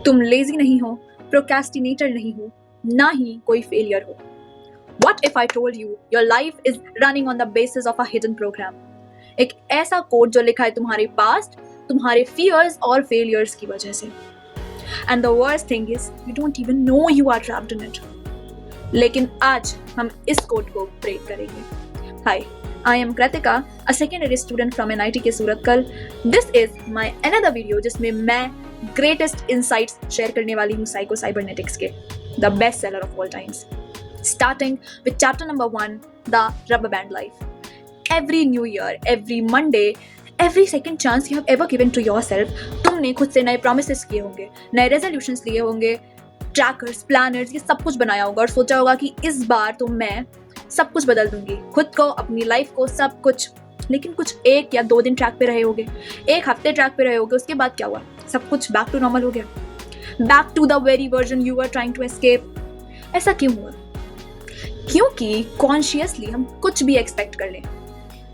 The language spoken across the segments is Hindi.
तुम लेजी नहीं हो, प्रोक्रेस्टिनेटर नहीं हो, ना ही कोई फेलियर हो। What if I told you your life is running on the basis of a hidden program? एक ऐसा कोड जो लिखा है तुम्हारे पास्ट, तुम्हारे फियर्स और फेलियर्स की वजह से। And the worst thing is you don't even know you are trapped in it. लेकिन आज हम इस कोड को ब्रेक करेंगे। Hi, I am Kritika, a secondary student from NIT के Surathkal. This is my another video जिसमें मैं greatest insights शेयर करने वाली हूँ साइको साइबरनेटिक्स के, the best seller of all times. Starting with chapter number 1, the rubber band life. Every new year, every Monday, every second chance you have ever given to yourself, तुमने खुद से नए promises किए होंगे, नए resolutions लिए होंगे, trackers, planners, ये सब कुछ बनाया होगा और सोचा होगा कि इस बार तो मैं सब कुछ बदल दूंगी, खुद को, अपनी लाइफ को, सब कुछ। लेकिन कुछ 1 या 2 दिन ट्रैक पे रहे होगे, 1 हफ्ते ट्रैक पे रहे होगे, उसके बाद क्या हुआ? सब कुछ बैक टू नॉर्मल हो गया, back to the very version you were trying to escape. ऐसा क्यों हुआ? क्योंकि कॉन्शियसली हम कुछ भी एक्सपेक्ट कर लें,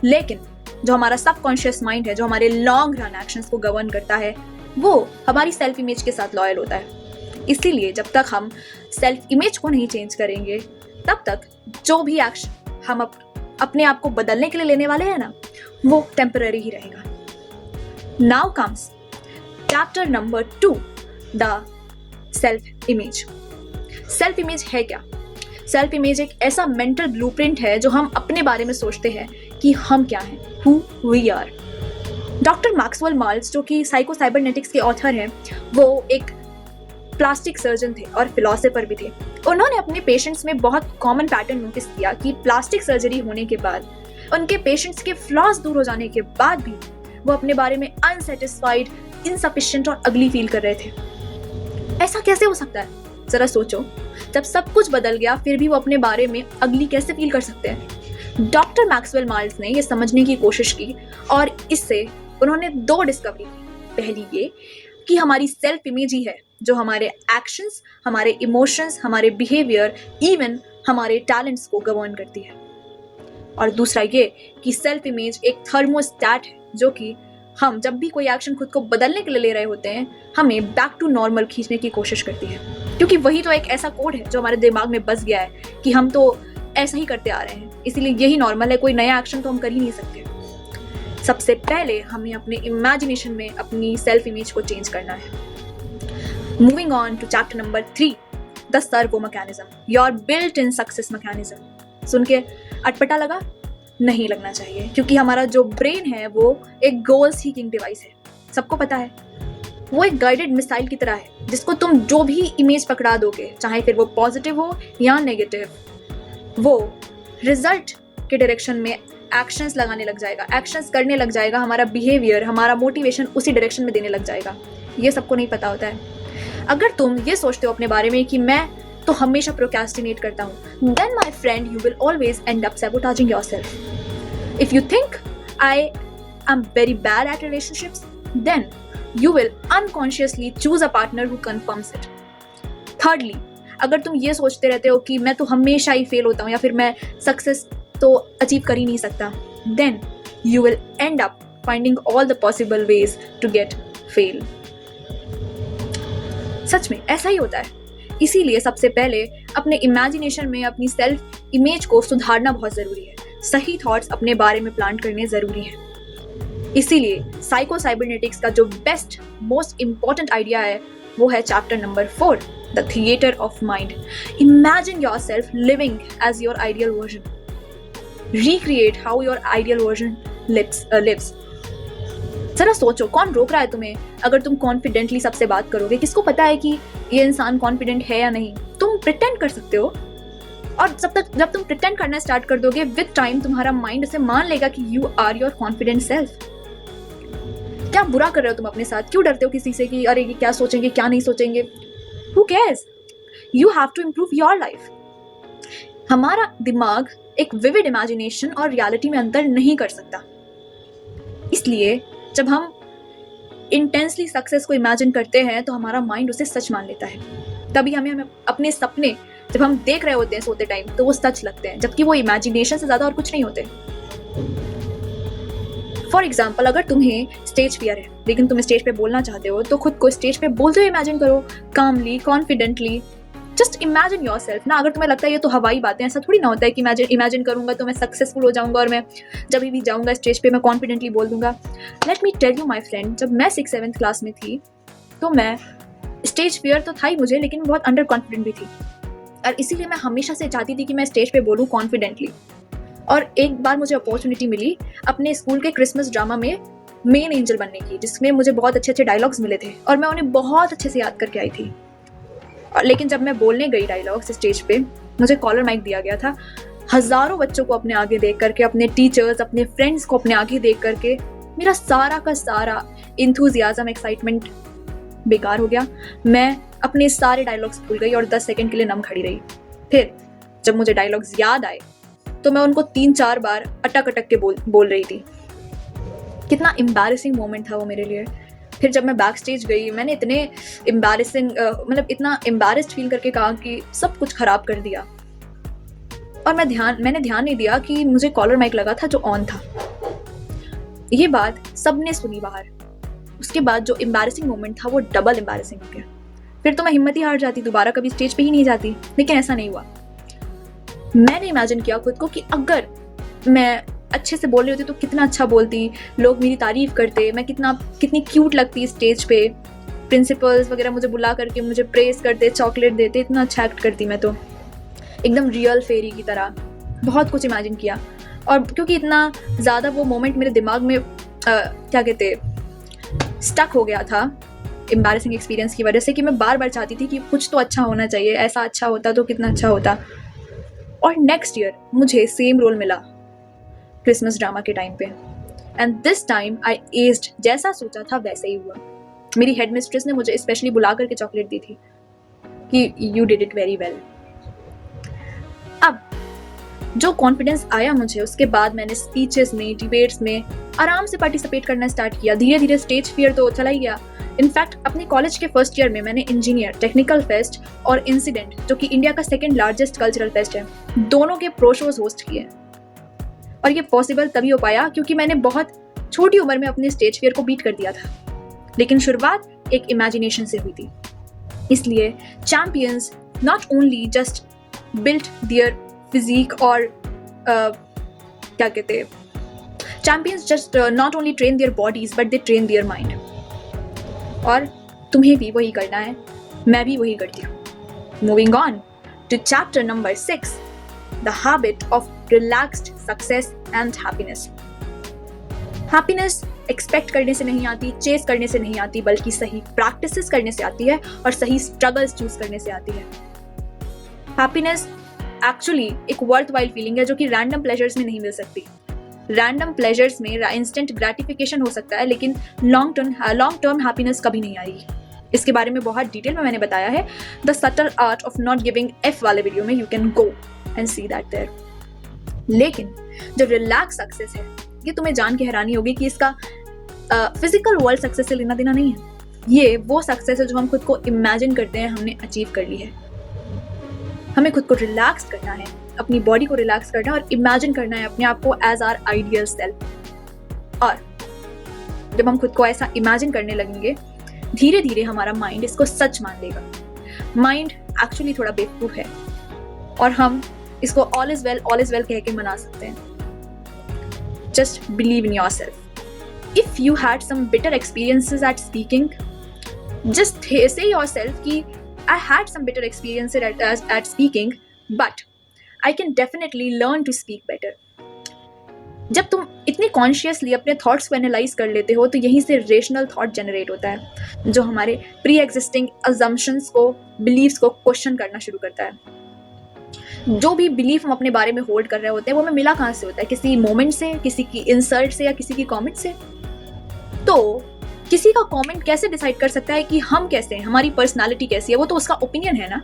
लेकिन जो हमारा सबकॉन्शियस माइंड है, जो हमारे लॉन्ग रन एक्शंस को गवर्न करता है, वो हमारी सेल्फ इमेज के साथ लॉयल होता है। इसीलिए जब तक हम सेल्फ इमेज को नहीं चेंज करेंगे, तब तक जो भी एक्शन हम अपने आप को बदलने के लिए लेने वाले हैं ना, वो टेम्पररी ही रहेगा। Now comes chapter number 2, the self image. Self image है क्या? सेल्फ इमेज एक ऐसा मेंटल ब्लूप्रिंट है जो हम अपने बारे में सोचते हैं कि हम क्या हैं, who we are. Doctor Maxwell Maltz, जो कि साइको साइबरनेटिक्स के ऑथर हैं, वो एक प्लास्टिक सर्जन थे और फिलोसोफर भी थे। उन्होंने अपने पेशेंट्स में बहुत कॉमन पैटर्न नोटिस किया कि प्लास्टिक सर्जरी होने के बाद, उनके पेशेंट्स के फ्लॉज दूर हो जाने के बाद भी वो अपने बारे में अनसेटिस्फाइड, इनसफिशिएंट और अगली फील कर रहे थे। ऐसा कैसे हो सकता है? जरा सोचो, जब सब कुछ बदल गया फिर भी वो अपने बारे में अगली कैसे फील कर सकते हैं? डॉक्टर मैक्सवेल माल्ट्ज ने ये समझने की कोशिश की और इससे उन्होंने 2 डिस्कवरी की। पहली ये कि हमारी सेल्फ इमेज ही है जो हमारे एक्शंस, हमारे इमोशंस, हमारे बिहेवियर, इवन हमारे टैलेंट्स को गवर्न करती है। और दूसरा ये कि सेल्फ इमेज एक थर्मोस्टैट है जो कि हम जब भी कोई एक्शन खुद को बदलने के लिए ले रहे होते हैं, हमें बैक टू नॉर्मल खींचने की कोशिश करती है। क्योंकि वही तो एक ऐसा कोड है जो हमारे दिमाग में बस गया है कि हम तो ऐसा ही करते आ रहे हैं, इसीलिए यही नॉर्मल है, कोई नया एक्शन तो हम कर ही नहीं सकते। सबसे पहले हमें अपने इमेजिनेशन में अपनी सेल्फ इमेज को चेंज करना है। Moving on to chapter number 3, the servo mechanism, your built in success mechanism. सुन के अटपटा लगा? नहीं लगना चाहिए, क्योंकि हमारा जो ब्रेन है वो एक गोल सीकिंग डिवाइस है। सबको पता है, वो एक गाइडेड मिसाइल की तरह है जिसको तुम जो भी इमेज पकड़ा दोगे, चाहे फिर वो पॉजिटिव हो या नेगेटिव, वो रिजल्ट के डायरेक्शन में एक्शंस लगाने लग जाएगा, एक्शंस करने लग जाएगा, हमारा बिहेवियर, हमारा मोटिवेशन उसी डायरेक्शन में देने लग जाएगा। ये सबको नहीं पता होता है। अगर तुम ये सोचते हो अपने बारे में कि मैं तो हमेशा प्रोक्रेस्टिनेट करता हूँ, then my friend you will always end up sabotaging yourself. If you think I am very bad at relationships, then you will unconsciously choose a partner who confirms it. Thirdly, अगर तुम ये सोचते रहते हो कि मैं तो हमेशा ही फेल होता हूँ या फिर मैं सक्सेस तो अचीव कर ही नहीं सकता, then you will end up finding all the possible ways to get fail. सच में ऐसा ही होता है। इसीलिए सबसे पहले अपने इमेजिनेशन में अपनी सेल्फ इमेज को सुधारना बहुत ज़रूरी है। सही थॉट्स अपने बारे में प्लांट करने ज़रूरी हैं। इसीलिए साइको साइबरनेटिक्स का जो बेस्ट, मोस्ट इम्पॉर्टेंट आइडिया है वो है chapter number 4, the theatre of mind. Imagine yourself living as your ideal version. Recreate how your ideal version lives. जरा सोचो, कौन रोक रहा है तुम्हें? अगर तुम कॉन्फिडेंटली सबसे बात करोगे, किसको पता है कि ये इंसान कॉन्फिडेंट है या नहीं? तुम प्रिटेंड कर सकते हो, और जब तुम प्रिटेंड करना स्टार्ट कर दोगे, विद टाइम तुम्हारा माइंड उसे मान लेगा कि you are your confident self. क्या बुरा कर रहे हो तुम अपने साथ? क्यों डरते हो किसी से कि अरे ये क्या सोचेंगे, क्या नहीं सोचेंगे? Who cares? You have to improve your life. हमारा दिमाग एक विविड इमेजिनेशन और रियलिटी में अंतर नहीं कर सकता। इसलिए जब हम इंटेंसली सक्सेस को इमेजिन करते हैं तो हमारा माइंड उसे सच मान लेता है। तभी हमें अपने सपने जब हम देख रहे होते हैं सोते टाइम तो वो सच लगते हैं, जबकि वो इमेजिनेशन से ज़्यादा और कुछ नहीं होते। फॉर एग्जाम्पल, अगर तुम्हें स्टेज फियर है लेकिन तुम स्टेज पे बोलना चाहते हो, तो खुद को स्टेज पे बोलते हुए इमेजिन करो, calmly, confidently. Just imagine yourself ना। अगर तुम्हें लगता है ये तो हवाई बातें, ऐसा थोड़ी ना होता है कि इमेजिन करूंगा तो मैं सक्सेसफुल हो जाऊंगा और मैं जब भी जाऊंगा स्टेज पे मैं कॉन्फिडेंटली बोल दूंगा। Let me tell you my friend, जब मैं 6th-7th क्लास में थी तो मैं स्टेज फियर तो था ही मुझे, लेकिन बहुत अंडर कॉन्फिडेंट भी थी, और इसीलिए मैं हमेशा से चाहती थी कि मैं स्टेज पे बोलूँ कॉन्फिडेंटली। और एक बार मुझे अपॉर्चुनिटी मिली अपने स्कूल के क्रिसमस ड्रामा में मेन एंजल बनने की, जिसमें मुझे बहुत अच्छे अच्छे डायलॉग्स मिले थे और मैं उन्हें बहुत अच्छे से याद करके आई थी। और लेकिन जब मैं बोलने गई डायलॉग्स स्टेज पे, मुझे कॉलर माइक दिया गया था। हज़ारों बच्चों को अपने आगे देख करके, अपने टीचर्स, अपने फ्रेंड्स को अपने आगे देख करके मेरा सारा का सारा इंथुजियाज्म, एक्साइटमेंट बेकार हो गया। मैं अपने सारे डायलॉग्स भूल गई और 10 सेकंड के लिए नम खड़ी रही। फिर जब मुझे डायलॉग्स याद आए तो मैं उनको 3-4 बार अटक अटक के बोल रही थी। कितना एम्बैरेसिंग मोमेंट था वो मेरे लिए। फिर जब मैं बैक स्टेज गई, मैंने इतने इतना एम्बैरेस्ड फील करके कहा कि सब कुछ खराब कर दिया, और मैंने ध्यान नहीं दिया कि मुझे कॉलर माइक लगा था जो ऑन था। ये बात सबने सुनी बाहर। उसके बाद जो एम्बैरेसिंग मोमेंट था वो डबल एम्बैरेसिंग हो गया। फिर तो मैं हिम्मत ही हार जाती, दोबारा कभी स्टेज पे ही नहीं जाती। लेकिन ऐसा नहीं हुआ। मैंने इमेजिन किया खुद को कि अगर मैं अच्छे से बोल रही होती तो कितना अच्छा बोलती, लोग मेरी तारीफ करते, मैं कितनी क्यूट लगती स्टेज पे, प्रिंसिपल्स वगैरह मुझे बुला करके मुझे प्रेस करते, चॉकलेट देते, इतना अच्छा एक्ट करती मैं तो, एकदम रियल फेरी की तरह। बहुत कुछ इमेजिन किया, और क्योंकि इतना ज़्यादा वो मोमेंट मेरे दिमाग में स्टक हो गया था एम्बैरेसिंग एक्सपीरियंस की वजह से, कि मैं बार बार चाहती थी कि कुछ तो अच्छा होना चाहिए, ऐसा अच्छा होता तो कितना अच्छा होता। और नेक्स्ट ईयर मुझे सेम रोल मिला क्रिसमस ड्रामा के टाइम पे, and this time I aged. जैसा सोचा था वैसे ही हुआ। मेरी हेड मिस्ट्रेस ने मुझे स्पेशली बुला करके चॉकलेट दी थी कि you did it very well. अब जो कॉन्फिडेंस आया मुझे, उसके बाद मैंने स्पीचेस में, डिबेट्स में आराम से पार्टिसिपेट करना स्टार्ट किया। धीरे धीरे स्टेज फियर तो चला ही गया। इनफैक्ट अपने कॉलेज के फर्स्ट ईयर में मैंने इंजीनियर, टेक्निकल फेस्ट और इंसिडेंट, जो कि इंडिया का 2nd लार्जेस्ट कल्चरल फेस्ट है, दोनों के प्रो शोज होस्ट किए। और ये पॉसिबल तभी हो पाया क्योंकि मैंने बहुत छोटी उम्र में अपने स्टेज फियर को बीट कर दिया था। लेकिन शुरुआत एक इमेजिनेशन से हुई थी। इसलिए champions not only just built their physique और champions just not only train their bodies but they train their mind. और तुम्हें भी वही करना है, मैं भी वही करती हूँ। Moving on to chapter number 6, the habit of relaxed success and happiness. Happiness expect करने से नहीं आती, चेस करने से नहीं आती, बल्कि सही प्रैक्टिसेस करने से आती है और सही स्ट्रगल्स चूज करने से आती है। हैप्पीनेस एक्चुअली एक वर्थ वाइल फीलिंग है जो कि रैंडम प्लेजर्स में नहीं मिल सकती। रैंडम प्लेजर्स में इंस्टेंट ग्रेटिफिकेशन हो सकता है, लेकिन लॉन्ग टर्म हैप्पीनेस कभी नहीं आएगी। इसके बारे में बहुत डिटेल में मैंने बताया है the subtle art of not giving F वाले वीडियो में, you can go and see that there. लेकिन जो रिलैक्स सक्सेस है, ये तुम्हें जान के हैरानी होगी कि इसका फिजिकल वर्ल्ड सक्सेस से लेना देना नहीं है। ये वो सक्सेस है जो हम खुद को इमेजिन करते हैं हमने अचीव कर ली है। हमें खुद को रिलैक्स करना है, अपनी बॉडी को रिलैक्स करना है और इमेजिन करना है अपने आप को एज आवर आइडियल सेल्फ। और जब हम खुद को ऐसा इमेजिन करने लगेंगे, धीरे धीरे हमारा माइंड इसको सच मान लेगा। माइंड एक्चुअली थोड़ा बेवकूफ है और हम इसको ऑल इज वेल कह के मना सकते हैं। Just believe in yourself. If you had some bitter experiences at speaking, just say yourself कि I had some bitter experiences at speaking, but I can definitely learn to speak better. जब तुम इतने कॉन्शियसली अपने थॉट्स को एनालाइज कर लेते हो, तो यहीं से रेशनल थॉट जनरेट होता है, जो हमारे प्री एग्जिस्टिंग अजम्पशंस को, बिलीव्स को क्वेश्चन करना शुरू करता है। जो भी बिलीफ हम अपने बारे में होल्ड कर रहे होते हैं, वो हमें मिला कहाँ से होता है? किसी मोमेंट से, किसी की इंसल्ट से, या किसी की कमेंट से। तो किसी का कमेंट कैसे डिसाइड कर सकता है कि हम कैसे हैं, हमारी पर्सनालिटी कैसी है? वो तो उसका ओपिनियन है ना,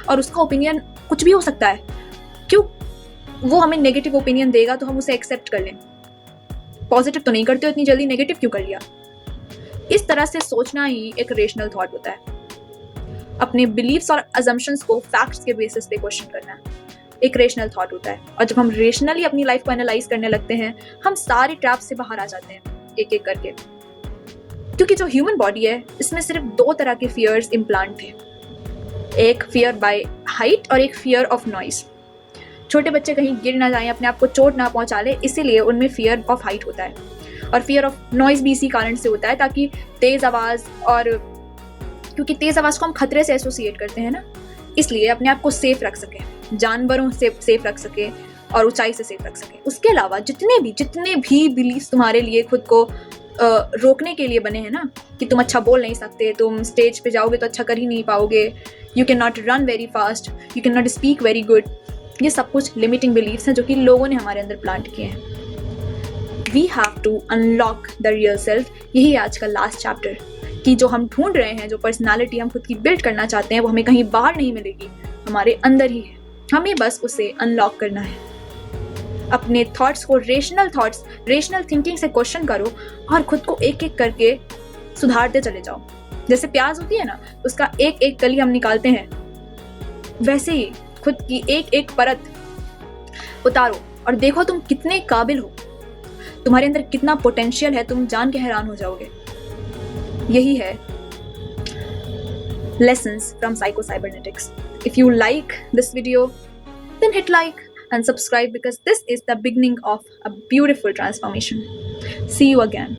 और उसका ओपिनियन कुछ भी हो सकता है। क्यों वो हमें नेगेटिव ओपिनियन देगा तो हम उसे एक्सेप्ट कर लें? पॉजिटिव तो नहीं करते हो इतनी जल्दी, नेगेटिव क्यों कर लिया? इस तरह से सोचना ही एक रेशनल थॉट होता है। अपने बिलीव्स और अजम्पशंस को फैक्ट्स के बेसिस पे क्वेश्चन करना है। एक रेशनल थॉट होता है। और जब हम रेशनली अपनी लाइफ को एनालाइज करने लगते हैं, हम सारे ट्रैप से बाहर आ जाते हैं एक एक करके। क्योंकि जो ह्यूमन बॉडी है, इसमें सिर्फ 2 तरह के फियर्स इम्प्लांट थे, एक फियर बाय हाइट और एक फियर ऑफ नॉइज। छोटे बच्चे कहीं गिर ना जाएं, अपने आप को चोट ना पहुंचा ले, इसीलिए उनमें फियर ऑफ हाइट होता है। और फियर ऑफ नॉइज भी इसी कारण से होता है, ताकि तेज आवाज़, और क्योंकि तेज आवाज़ को हम खतरे से एसोसिएट करते हैं ना, इसलिए अपने आप को सेफ रख सके, जानवरों से सेफ रख सके और ऊंचाई से सेफ रख सके। उसके अलावा जितने भी बिलीफ तुम्हारे लिए खुद को रोकने के लिए बने हैं ना, कि तुम अच्छा बोल नहीं सकते, तुम स्टेज पे जाओगे तो अच्छा कर ही नहीं पाओगे, you can not run very fast, you can not speak very good, ये सब कुछ लिमिटिंग बिलीफ्स हैं जो कि लोगों ने हमारे अंदर प्लांट किए हैं। We have to unlock the real self. यही आज का लास्ट चैप्टर, कि जो हम ढूंढ रहे हैं, जो पर्सनालिटी हम खुद की बिल्ड करना चाहते हैं, वो हमें कहीं बाहर नहीं मिलेगी, हमारे अंदर ही है। हमें बस उसे अनलॉक करना है। अपने थॉट्स को रेशनल थिंकिंग से क्वेश्चन करो और खुद को एक एक करके सुधारते चले जाओ। जैसे प्याज होती है ना, उसका एक एक कली हम निकालते हैं, वैसे ही खुद की एक एक परत उतारो और देखो तुम कितने काबिल हो, तुम्हारे अंदर कितना पोटेंशियल है, तुम जान के हैरान हो जाओगे। यही है lessons from Psycho Cybernetics. If you like this video, then hit like and subscribe, because this is the beginning of a beautiful transformation. See you again.